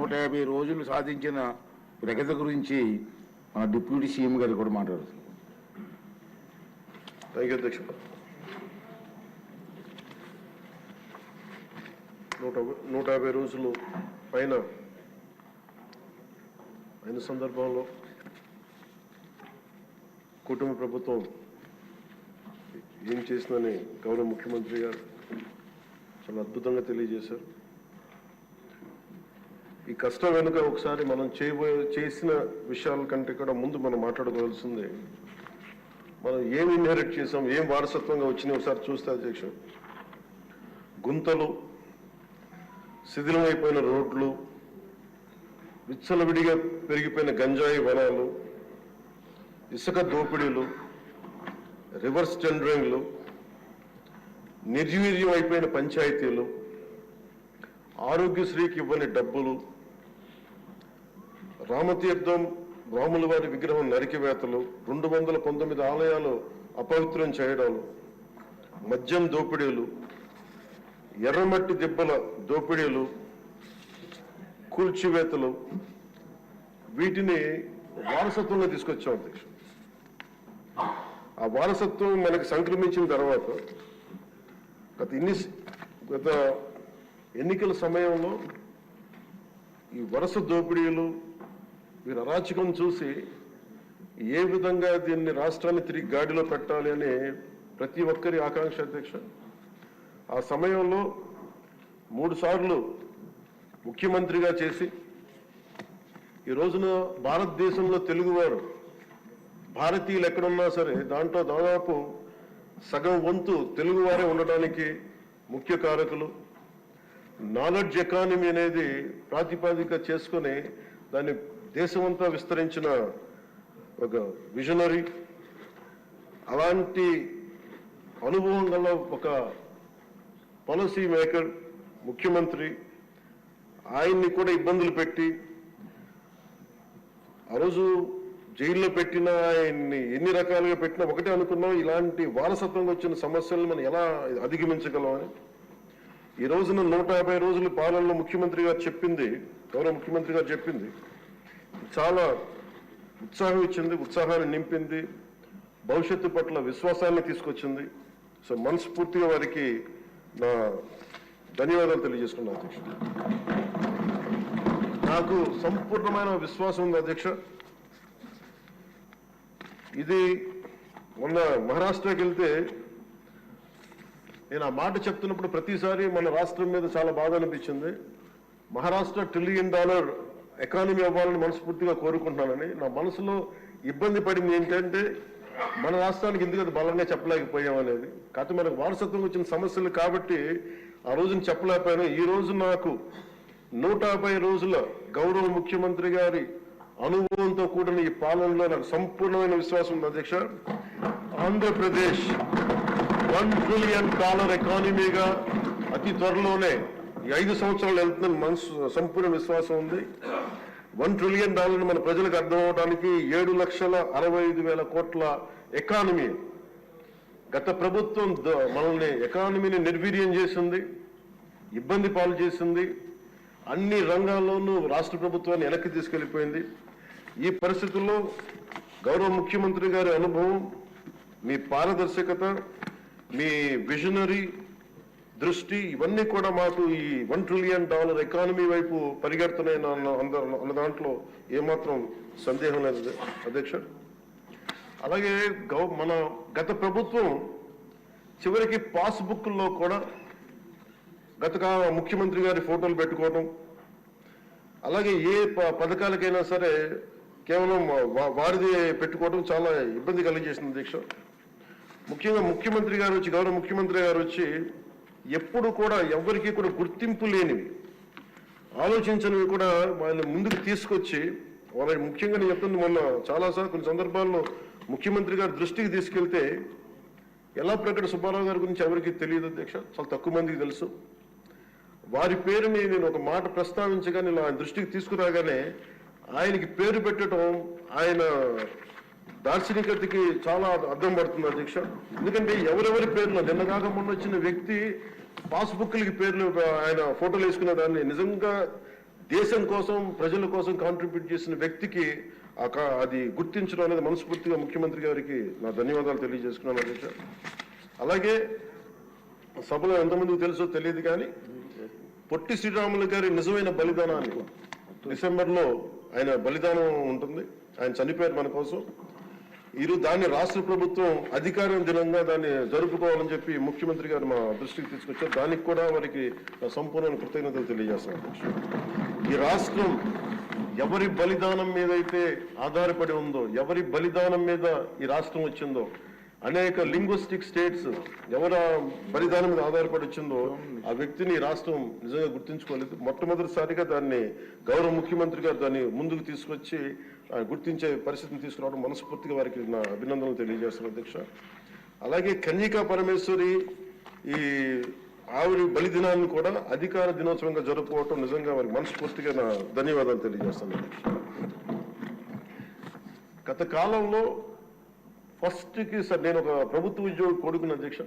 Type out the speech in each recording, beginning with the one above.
150 రోజులు సాధించిన ప్రగతి గురించి మన డిప్యూటీ సీఎం గారు కూడా మాట్లాడుతున్నారు. థ్యాంక్ యూ అధ్యక్ష. 150 రోజులు పైన అయిన సందర్భంలో కుటుంబ ప్రభుత్వం ఏం చేసిందని గౌరవ ముఖ్యమంత్రి గారు చాలా అద్భుతంగా తెలియజేశారు. ఈ కష్టం వెనుక ఒకసారి మనం చేసిన విషయాల కంటే కూడా ముందు మనం మాట్లాడుకోవాల్సిందే. మనం ఏం ఇన్హెరిట్ చేసాం, ఏం వారసత్వంగా వచ్చినాయి ఒకసారి చూస్తే అధ్యక్ష, గుంతలు, శిథిలమైపోయిన రోడ్లు, విచ్చలవిడిగా పెరిగిపోయిన గంజాయి వనాలు, ఇసుక దోపిడీలు, రివర్స్ టెండరింగ్లు, నిర్వీర్యం అయిపోయిన పంచాయతీలు, ఆరోగ్యశ్రీకి ఇవ్వని డబ్బులు, రామతీర్థం రాముల వారి విగ్రహం నరికివేతలు, 219 ఆలయాలు అపవిత్రం చేయడాలు, మద్యం దోపిడీలు, ఎర్రమట్టి దిబ్బల దోపిడీలు, కూల్చివేతలు, వీటిని వారసత్వంగా తీసుకొచ్చాం అధ్యక్ష. ఆ వారసత్వం మనకి సంక్రమించిన తర్వాత గత ఎన్నికల సమయంలో ఈ వరుస దోపిడీలు, వీరి అరాచకం చూసి ఏ విధంగా దీన్ని రాష్ట్రాన్ని తిరిగి గాడిలో పెట్టాలి అని ప్రతి ఒక్కరి ఆకాంక్ష అధ్యక్ష. ఆ సమయంలో 3 సార్లు ముఖ్యమంత్రిగా చేసి ఈ రోజున భారతదేశంలో తెలుగువారు, భారతీయులు ఎక్కడున్నా సరే దాంట్లో దాదాపు సగం వంతు తెలుగువారే ఉండడానికి ముఖ్య కారకులు. నాలెడ్జ్ ఎకానమీ అనేది ప్రాతిపదిక చేసుకుని దాన్ని దేశమంతా విస్తరించిన ఒక విజనరీ. అలాంటి అనుభవం గల ఒక పాలసీ మేకర్ ముఖ్యమంత్రి, ఆయన్ని కూడా ఇబ్బందులు పెట్టి ఆ రోజు జైల్లో పెట్టినా, ఆయన్ని ఎన్ని రకాలుగా పెట్టినా ఒకటే అనుకున్నాం, ఇలాంటి వారసత్వంగా వచ్చిన సమస్యలను మనం ఎలా అధిగమించగలం అని. ఈ రోజున 150 రోజుల పాలనలో ముఖ్యమంత్రి గారు చెప్పింది, గౌరవ ముఖ్యమంత్రి గారు చెప్పింది చాలా ఉత్సాహం ఇచ్చింది, ఉత్సాహాన్ని నింపింది, భవిష్యత్తు పట్ల విశ్వాసాన్ని తీసుకొచ్చింది. సో మనస్ఫూర్తిగా వారికి నా ధన్యవాదాలు తెలియజేసుకున్నాను అధ్యక్ష. నాకు సంపూర్ణమైన విశ్వాసం ఉంది అధ్యక్ష. ఇది మొన్న మహారాష్ట్రకి వెళ్తే నేను ఆ మాట చెప్తున్నప్పుడు ప్రతిసారి మన రాష్ట్రం మీద చాలా బాధ అనిపించింది. మహారాష్ట్ర $1 ట్రిలియన్ ఎకానమీ అవ్వాలని మనస్ఫూర్తిగా కోరుకుంటున్నానని. నా మనసులో ఇబ్బంది పడింది ఏంటంటే మన రాష్ట్రానికి ఎందుకు అది బలంగా చెప్పలేకపోయాం అనేది. కాకపోతే మనకు వారసత్వం వచ్చిన సమస్యలు కాబట్టి ఆ రోజున చెప్పలేకపోయాను. ఈ రోజు నాకు 150 రోజుల గౌరవ ముఖ్యమంత్రి గారి అనుభవంతో కూడిన ఈ పాలనలో నాకు సంపూర్ణమైన విశ్వాసం ఉంది అధ్యక్ష. ఆంధ్రప్రదేశ్ $1 ట్రిలియన్ ఎకానమీగా అతి త్వరలోనే ఈ 5 సంవత్సరాలు వెళ్తుందని మనసు సంపూర్ణ విశ్వాసం ఉంది. $1 ట్రిలియన్ మన ప్రజలకు అర్థం అవడానికి 7,65,000 కోట్ల ఎకానమీ. గత ప్రభుత్వం మనల్ని ఎకానమీని నిర్వీర్యం చేసింది, ఇబ్బంది పాలు చేసింది, అన్ని రంగాల్లోనూ రాష్ట్ర ప్రభుత్వాన్ని వెనక్కి తీసుకెళ్లిపోయింది. ఈ పరిస్థితుల్లో గౌరవ ముఖ్యమంత్రి గారి అనుభవం, మీ పారదర్శకత, మీ విజనరీ దృష్టి, ఇవన్నీ కూడా మాకు ఈ $1 ట్రిలియన్ ఎకానమీ వైపు పరిగెడుతున్నాయి అన్న దాంట్లో ఏమాత్రం సందేహం లేదు అధ్యక్ష. అలాగే మన గత ప్రభుత్వం చివరికి పాస్బుక్లో కూడా గత ముఖ్యమంత్రి గారి ఫోటోలు పెట్టుకోవడం, అలాగే ఏ పథకాలకైనా సరే కేవలం వారిది పెట్టుకోవడం చాలా ఇబ్బంది కలిగజేసింది అధ్యక్ష. ముఖ్యంగా ముఖ్యమంత్రి గారు వచ్చి, గౌరవ ముఖ్యమంత్రి గారు వచ్చి ఎప్పుడు కూడా ఎవరికి కూడా గుర్తింపు లేనివి, ఆలోచించనివి కూడా వాళ్ళని ముందుకు తీసుకొచ్చి వాళ్ళకి ముఖ్యంగా నేను చెప్తుంది, మొన్న చాలాసార్లు కొన్ని సందర్భాల్లో ముఖ్యమంత్రి గారి దృష్టికి తీసుకెళ్తే యల్లాప్రగడ సుబ్బారావు గారి గురించి ఎవరికి తెలియదు అధ్యక్ష, చాలా తక్కువ మందికి తెలుసు. వారి పేరుని నేను ఒక మాట ప్రస్తావించగానే ఆయన దృష్టికి తీసుకురాగానే ఆయనకి పేరు పెట్టడం ఆయన దార్శనికతకి చాలా అర్థం పడుతుంది అధ్యక్ష. ఎందుకంటే ఎవరెవరి పేర్లు నిన్న కాక మొన్న వచ్చిన వ్యక్తి పాస్బుక్లకి పేర్లు ఆయన ఫోటోలు వేసుకున్న దాన్ని నిజంగా దేశం కోసం ప్రజల కోసం కాంట్రిబ్యూట్ చేసిన వ్యక్తికి అది గుర్తించడం అనేది మనస్ఫూర్తిగా ముఖ్యమంత్రి గారికి నా ధన్యవాదాలు తెలియజేసుకున్నాను అధ్యక్ష. అలాగే సభలో ఎంతమందికి తెలుసో తెలియదు కానీ పొట్టి శ్రీరాములు గారి నిజమైన బలిదానాన్ని డిసెంబర్లో ఆయన బలిదానం ఉంటుంది, ఆయన చనిపోయారు మన కోసం. ఈరోజు దాన్ని రాష్ట్ర ప్రభుత్వం అధికారం దినంగా దాన్ని జరుపుకోవాలని చెప్పి ముఖ్యమంత్రి గారు మా దృష్టికి తీసుకొచ్చారు. దానికి కూడా వారికి సంపూర్ణ కృతజ్ఞతలు తెలియజేస్తాను అధ్యక్ష. ఈ రాష్ట్రం ఎవరి బలిదానం మీద అయితే ఆధారపడి ఉందో, ఎవరి బలిదానం మీద ఈ రాష్ట్రం వచ్చిందో, అనేక లింగ్విస్టిక్ స్టేట్స్ ఎవరి బలిదానం మీద ఆధారపడి వచ్చిందో ఆ వ్యక్తిని రాష్ట్రం నిజంగా గుర్తించుకోలేదు. మొట్టమొదటిసారిగా దాన్ని గౌరవ ముఖ్యమంత్రి గారు దాన్ని ముందుకు తీసుకొచ్చి గుర్తించే పరిస్థితిని తీసుకురావడం మనస్ఫూర్తిగా వారికి నా అభినందనలు తెలియజేస్తున్నాను అధ్యక్ష. అలాగే కన్యకా పరమేశ్వరి ఈ ఆవిడ బలిదినాన్ని కూడా అధికార దినోత్సవంగా జరుపుకోవటం నిజంగా వారికి మనస్ఫూర్తిగా నా ధన్యవాదాలు తెలియజేస్తాను అధ్యక్ష. గత కాలంలో ఫస్ట్కి సార్ నేను ఒక ప్రభుత్వ ఉద్యోగి కొడుకున్న అధ్యక్ష.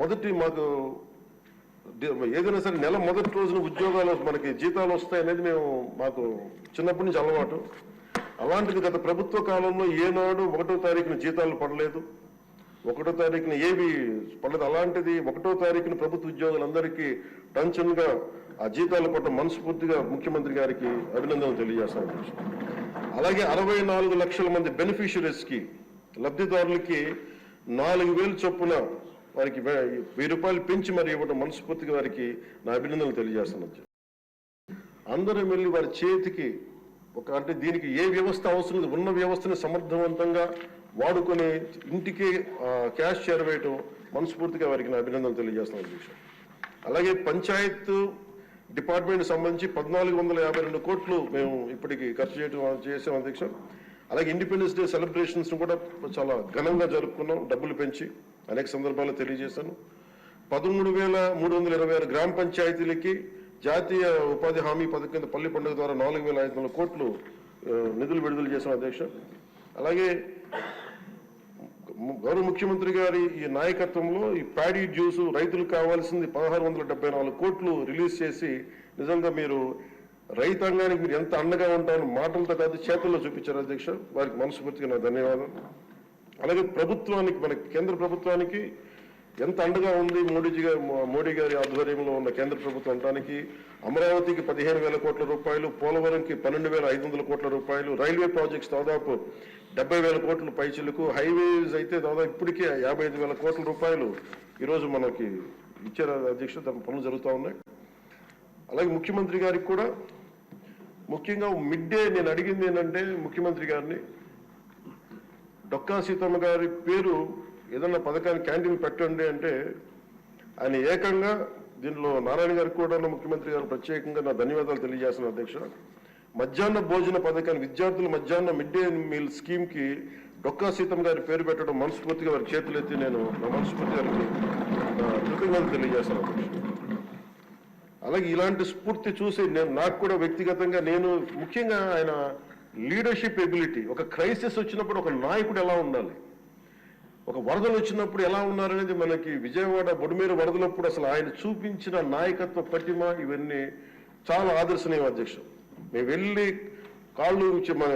మొదటి మాకు ఏదైనా సరే నెల మొదటి రోజున ఉద్యోగాలు మనకి జీతాలు వస్తాయి అనేది మాకు చిన్నప్పటి నుంచి అలవాటు. అలాంటిది గత ప్రభుత్వ కాలంలో ఏనాడు 1వ తారీఖున జీతాలు పడలేదు, 1వ తారీఖున ఏవి పడలేదు. అలాంటిది 1వ తారీఖున ప్రభుత్వ ఉద్యోగులందరికీ టెన్షన్గా ఆ జీతాలు పట్ల మనస్ఫూర్తిగా ముఖ్యమంత్రి గారికి అభినందనలు తెలియజేస్తాను. అలాగే 64 లక్షల మంది బెనిఫిషరీస్కి లబ్ధిదారులకి 4,000 చొప్పున వారికి 1000 రూపాయలు పెంచి మరి ఇవ్వడం మనస్ఫూర్తిగా వారికి నా అభినందనలు తెలియజేస్తాను. అందరం వెళ్ళి వారి చేతికి అంటే దీనికి ఏ వ్యవస్థ అవసరం ఉన్న వ్యవస్థని సమర్థవంతంగా వాడుకొని ఇంటికి క్యాష్ చేరవేయటం మనస్ఫూర్తిగా వారికి నా అభినందనలు తెలియజేస్తాను అధ్యక్ష. అలాగే పంచాయత్ డిపార్ట్మెంట్ సంబంధించి 1,452 కోట్లు మేము ఇప్పటికి ఖర్చు చేసాం అధ్యక్ష. అలాగే ఇండిపెండెన్స్ డే సెలబ్రేషన్స్ కూడా చాలా ఘనంగా జరుపుకున్నాం, డబ్బులు పెంచి అనేక సందర్భాల్లో తెలియజేశాను. 13,326 గ్రామ పంచాయతీలకి జాతీయ ఉపాధి హామీ పథకం కింద పల్లి పండుగ ద్వారా 4,500 కోట్లు నిధులు విడుదల చేశాం అధ్యక్ష. అలాగే గౌరవ ముఖ్యమంత్రి గారి ఈ నాయకత్వంలో ఈ ప్యాడీ జ్యూస్ రైతులకు కావాల్సింది 1,674 కోట్లు రిలీజ్ చేసి నిజంగా మీరు రైతాంగానికి మీరు ఎంత అండగా ఉంటారని మాటలతో కాదు చేతుల్లో చూపించారు అధ్యక్ష. వారికి మనస్ఫూర్తిగా నా ధన్యవాదాలు. అలాగే ప్రభుత్వానికి మన కేంద్ర ప్రభుత్వానికి ఎంత అండగా ఉంది మోడీ గారి ఆధ్వర్యంలో ఉన్న కేంద్ర ప్రభుత్వం అనడానికి అమరావతికి 15,000 కోట్ల రూపాయలు, పోలవరంకి 12,500 కోట్ల రూపాయలు, రైల్వే ప్రాజెక్ట్స్ దాదాపు 70,000 కోట్ల పైచిలకు, హైవేస్ అయితే దాదాపు ఇప్పటికే 55,000 కోట్ల రూపాయలు ఈరోజు మనకి ఇచ్చారు అధ్యక్ష. దాని పనులు జరుగుతూ ఉన్నాయి. అలాగే ముఖ్యమంత్రి గారికి కూడా ముఖ్యంగా మిడ్ డే నేను అడిగింది ఏంటంటే ముఖ్యమంత్రి గారిని డొక్కా సీతమ్మ గారి పేరు ఏదన్నా పథకాన్ని క్యాంటీన్ పెట్టండి అంటే ఆయన ఏకంగా దీనిలో నారాయణ గారికి కూడా ముఖ్యమంత్రి గారు ప్రత్యేకంగా నా ధన్యవాదాలు తెలియజేస్తున్నాను అధ్యక్ష. మధ్యాహ్న భోజన పథకాన్ని విద్యార్థుల మధ్యాహ్న మిడ్ డే మీల్ స్కీమ్కి డొక్కా సీతమ్మ గారి పేరు పెట్టడం మనస్ఫూర్తిగా వారి చేతులెత్తి నేను నా మనస్ఫూర్తి గారికి కృతజ్ఞతలు తెలియజేస్తాను అధ్యక్ష. అలాగే ఇలాంటి స్ఫూర్తి చూసి నాకు కూడా వ్యక్తిగతంగా నేను ముఖ్యంగా ఆయన లీడర్షిప్ ఎబిలిటీ, ఒక క్రైసిస్ వచ్చినప్పుడు ఒక నాయకుడు ఎలా ఉండాలి, ఒక వరదలు వచ్చినప్పుడు ఎలా ఉన్నారనేది మనకి విజయవాడ బొడుమేరు వరదలప్పుడు అసలు ఆయన చూపించిన నాయకత్వ పటిమ ఇవన్నీ చాలా ఆదర్శనీయం అధ్యక్ష. మేము వెళ్ళి కాళ్ళు మన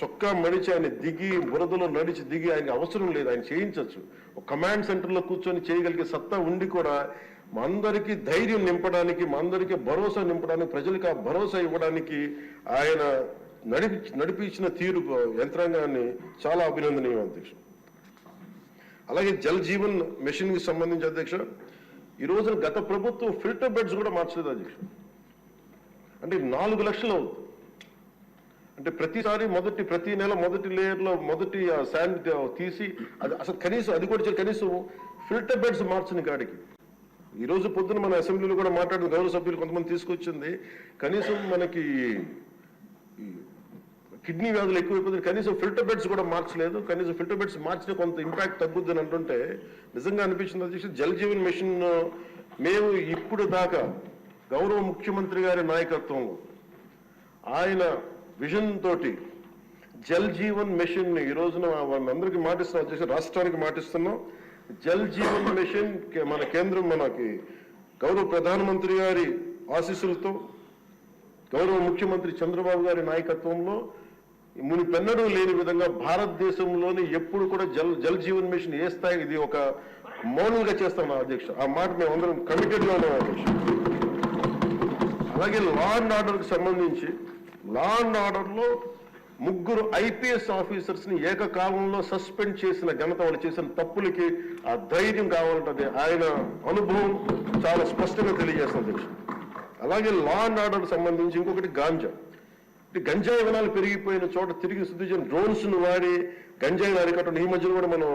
చొక్కా మడిచి ఆయన దిగి బురదలో నడిచి దిగి ఆయనకి అవసరం లేదు, ఆయన చేయించవచ్చు. ఒక కమాండ్ సెంటర్లో కూర్చొని చేయగలిగే సత్తా ఉండి కూడా మా అందరికీ ధైర్యం నింపడానికి, మా అందరికీ భరోసా నింపడానికి, ప్రజలకు ఆ భరోసా ఇవ్వడానికి ఆయన నడిపించిన తీరు యంత్రాంగాన్ని చాలా అభినందనీయం అధ్యక్ష. అలాగే జల్ జీవన్ మిషన్ కి సంబంధించి అధ్యక్ష ఈ రోజున గత ప్రభుత్వం ఫిల్టర్ బెడ్స్ కూడా మార్చలేదు అధ్యక్ష. అంటే 4 లక్షలు అవుతుంది. అంటే ప్రతి నెల మొదటి లేయర్లో మొదటి శాండ్ తీసి అది అసలు కనీసం అది కూడా కనీసం ఫిల్టర్ బెడ్స్ మార్చని కాడికి ఈ రోజు పొద్దున మన అసెంబ్లీలో కూడా మాట్లాడిన గౌరవ సభ్యులు కొంతమంది తీసుకొచ్చింది కనీసం మనకి కిడ్నీ వ్యాధులు ఎక్కువైపోతుంది, కనీసం ఫిల్టర్ బెడ్స్ కూడా మార్చలేదు. కనీసం ఫిల్టర్ బెడ్స్ మార్చిన కొంత ఇంపాక్ట్ తగ్గుద్ది అని అంటుంటే నిజంగా అనిపించింది అధ్యక్ష. జల్ జీవన్ మిషన్ మేము ఇప్పుడు దాకా గౌరవ ముఖ్యమంత్రి గారి నాయకత్వంలో ఆయన విజన్ తోటి జల్ జీవన్ మిషన్ ఈ రోజున అందరికీ మాటిస్తున్నాం అధ్యక్ష, రాష్ట్రానికి మాటిస్తున్నాం. జల్ జీవన్ మిషన్ మన కేంద్రం మనకి గౌరవ ప్రధానమంత్రి గారి ఆశీస్సులతో గౌరవ ముఖ్యమంత్రి చంద్రబాబు గారి నాయకత్వంలో మునిపెన్నడూ లేని విధంగా భారతదేశంలోని ఎప్పుడు కూడా జల్ జీవన్ మిషన్ ఏ స్థాయి ఇది ఒక మౌనంగా చేస్తాం అధ్యక్ష. ఆ మాట మేము అందరం కమిటెడ్ గా ఉన్నాం అధ్యక్ష. అలాగే లా అండ్ ఆర్డర్ కి సంబంధించి లా అండ్ ఆర్డర్ లో 3 IPS ఆఫీసర్స్ ని ఏకకాలంలో సస్పెండ్ చేసిన ఘనత, వాళ్ళు చేసిన తప్పులకి ఆ ధైర్యం కావాలంటే ఆయన అనుభవం చాలా స్పష్టంగా తెలియజేస్తుంది అధ్యక్ష. అలాగే లా అండ్ ఆర్డర్ సంబంధించి ఇంకొకటి గాంజా. గంజాయి వనాలు పెరిగిపోయిన చోట తిరిగి శుద్ధి చేయడం, డ్రోన్స్ ను వాడి గంజాయిని అరికట్టడం. ఈ మధ్యలో కూడా మనం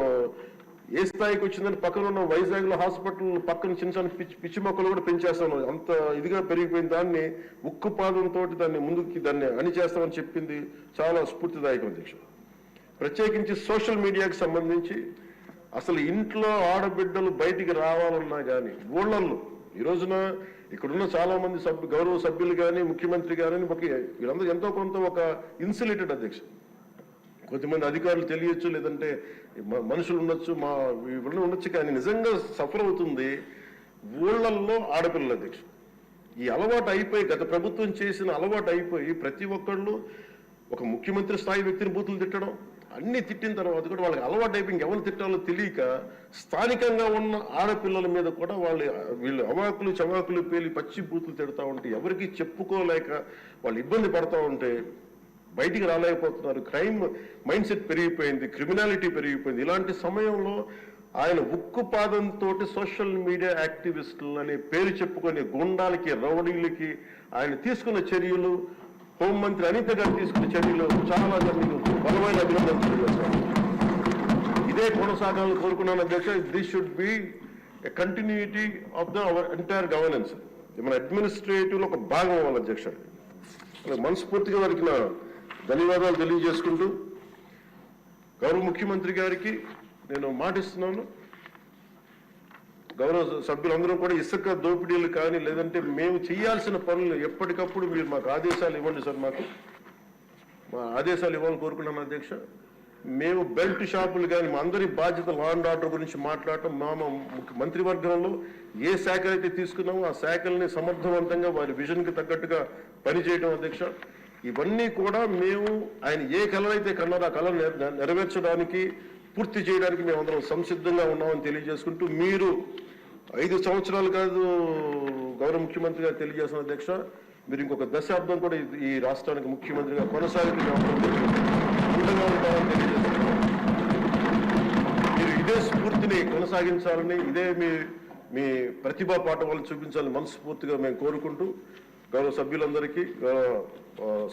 ఏ స్థాయికి వచ్చిందని పక్కన ఉన్న వైజాగ్ లో హాస్పిటల్ పక్కన చిన్న చిన్న పిచ్చి మొక్కలు కూడా పెంచేస్తాం. అంత ఇదిగా పెరిగిపోయిన దాన్ని ఉక్కుపాదంతో దాన్ని అణిచేస్తామని చెప్పింది చాలా స్ఫూర్తిదాయకం అధ్యక్ష. ప్రత్యేకించి సోషల్ మీడియాకి సంబంధించి అసలు ఇంట్లో ఆడబిడ్డలు బయటికి రావాలన్నా కానీ ఊళ్ళల్లో ఈ రోజున ఇక్కడున్న చాలా మంది గౌరవ సభ్యులు కానీ ముఖ్యమంత్రి కానీ వీళ్ళందరూ ఎంతో కొంత ఒక ఇన్సులేటెడ్ అధ్యక్ష. కొంతమంది అధికారులు తెలియచ్చు, లేదంటే మనుషులు ఉండొచ్చు, ఇవన్నీ ఉండొచ్చు, కానీ నిజంగా సఫర్ అవుతుంది ఊళ్ళల్లో ఆడపిల్లల అధ్యక్ష. ఈ అలవాటు అయిపోయి, గత ప్రభుత్వం చేసిన అలవాటు అయిపోయి ప్రతి ఒక్కళ్ళు ఒక ముఖ్యమంత్రి స్థాయి వ్యక్తిని బూతులు తిట్టడం, అన్ని తిట్టిన తర్వాత కూడా వాళ్ళకి అలవాటు అయిపోయి ఇంకెవరు తిట్టాలో తెలియక స్థానికంగా ఉన్న ఆడపిల్లల మీద కూడా వీళ్ళు అవాకులు చవాకులు పేలి పచ్చి బూతులు తిడతా ఉంటే ఎవరికి చెప్పుకోలేక వాళ్ళు ఇబ్బంది పడతా ఉంటే బయటికి రాలేకపోతున్నారు. క్రైమ్ మైండ్ సెట్ పెరిగిపోయింది, క్రిమినాలిటీ పెరిగిపోయింది. ఇలాంటి సమయంలో ఆయన ఉక్కుపాదంతో సోషల్ మీడియా యాక్టివిస్టులు అనే పేరు చెప్పుకునే గుండాలకి, రౌడీలకి ఆయన తీసుకున్న చర్యలు, హోంమంత్రి అనిత గారు తీసుకున్న చర్యలు చాలా బలమైన అభినందనలు తెలియజేస్తాను. ఇదే కొనసాగాలని కోరుకున్నాను అధ్యక్ష. This should be a continuity of the our entire governance. మన అడ్మినిస్ట్రేటివ్ లో ఒక భాగం అవ్వాలి అధ్యక్ష. మనస్ఫూర్తిగా వారికి నా ధన్యవాదాలు తెలియజేసుకుంటూ గౌరవ ముఖ్యమంత్రి గారికి నేను మాటిస్తున్నాను, గౌరవ సభ్యులందరూ కూడా ఇసుక దోపిడీలు కానీ లేదంటే మేము చేయాల్సిన పనులు ఎప్పటికప్పుడు మీరు మాకు ఆదేశాలు ఇవ్వండి సార్. మా ఆదేశాలు ఇవ్వాలని కోరుకున్నాను అధ్యక్ష. మేము బెల్ట్ షాపులు కానీ మా అందరి బాధ్యత లా అండ్ ఆర్డర్ గురించి మాట్లాడటం, మంత్రివర్గంలో ఏ శాఖ అయితే తీసుకున్నామో ఆ శాఖల్ని సమర్థవంతంగా వారి విజన్కి తగ్గట్టుగా పనిచేయడం అధ్యక్ష. ఇవన్నీ కూడా మేము ఆయన ఏ కళ అయితే కన్నారో ఆ కళ నెరవేర్చడానికి, పూర్తి చేయడానికి మేమందరం సంసిద్ధంగా ఉన్నామని తెలియజేసుకుంటూ, మీరు 5 సంవత్సరాలు కాదు గౌరవ ముఖ్యమంత్రి గారు తెలియజేసిన అధ్యక్ష, మీరు ఇంకొక దశాబ్దం కూడా ఈ రాష్ట్రానికి ముఖ్యమంత్రిగా కొనసాగుతూ మీరు ఇదే స్ఫూర్తిని కొనసాగించాలని, ఇదే మీ ప్రతిభా పాఠవాలను చూపించాలని మనస్ఫూర్తిగా మేము కోరుకుంటూ గౌరవ సభ్యులందరికీ, గౌరవ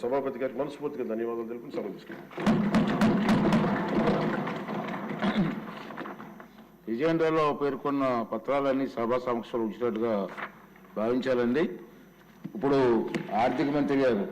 సభాపతి గారికి మనస్ఫూర్తిగా ధన్యవాదాలు తెలుపుకుని సెలవు తీసుకుంటాం. ఎజెండాలో పేర్కొన్న పత్రాలన్నీ సభా సమక్షంలో ఉంచినట్టుగా భావించాలండి. ఇప్పుడు ఆర్థిక మంత్రి గారు